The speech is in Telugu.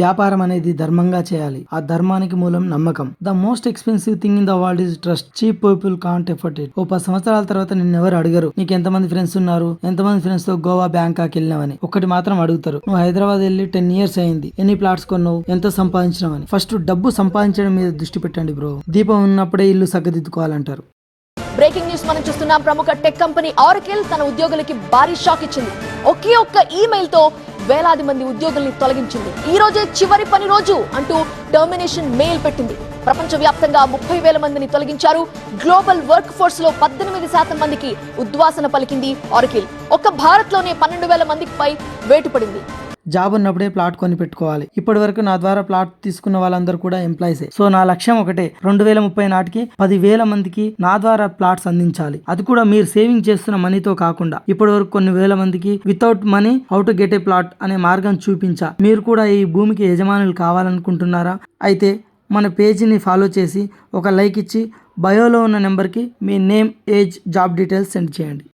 వ్యాపారం అనేది ధర్మంగా చేయాలి. ఆ ధర్మానికి మూలం నమ్మకం. The most expensive thing in the world is trust. Cheap people can't afford it. ఓ 10 సంవత్సరాల తర్వాత నిన్ను ఎవరు అడగరు నీకు ఎంతమంది ఫ్రెండ్స్ ఉన్నారు, ఎంతమంది ఫ్రెండ్స్ తో గోవా బ్యాంకాక్ వెళ్ళినావని. ఒకటి మాత్రం అడుగుతారు, నువ్వు హైదరాబాద్ వెళ్ళి 10 years అయింది, ఎన్ని ప్లాట్స్ కొన్నావు, ఎంత సంపాదించినావని. ఫస్ట్ డబ్బు సంపాదించడం మీద దృష్టి పెట్టండి బ్రో. దీపం ఉన్నప్పుడే ఇల్లు సగ్గదిద్దుకోవాలంటారు. బ్రేకింగ్ న్యూస్ మనం చూస్తున్నాం. ప్రముఖ టెక్ కంపెనీ ఆరకిల్ తన ఉద్యోగులకి భారీ షాక్ ఇచ్చింది. ఒకే ఒక్క ఈమెయిల్ తో వేలాది మంది ఉద్యోగుల్ని తొలగించింది. ఈ రోజే చివరి పని రోజు అంటూ టర్మినేషన్ మెయిల్ పెట్టింది. ప్రపంచవ్యాప్తంగా 30,000 మందిని తొలగించారు. గ్లోబల్ వర్క్ ఫోర్స్ లో 18% మందికి ఉద్వాసన పలికింది ఆరకిల్. ఒక్క భారత్ లోనే 12,000 మందికి పై వేటు పడింది. జాబ్ ఉన్నప్పుడే ప్లాట్ కొని పెట్టుకోవాలి. ఇప్పటి వరకు నా ద్వారా ప్లాట్ తీసుకున్న వాళ్ళందరూ కూడా ఎంప్లాయీసే. సో నా లక్ష్యం ఒకటే, 2030 నాటికి 10,000 మందికి నా ద్వారా ప్లాట్స్ అందించాలి. అది కూడా మీరు సేవింగ్ చేస్తున్న మనీతో కాకుండా. ఇప్పటి వరకు కొన్ని వేల మందికి without money how to get a plot అనే మార్గం చూపించా. మీరు కూడా ఈ భూమికి యజమానులు కావాలనుకుంటున్నారా? అయితే మన పేజీని ఫాలో చేసి ఒక లైక్ ఇచ్చి బయోలో ఉన్న నెంబర్కి మీ name, age, job details send చేయండి.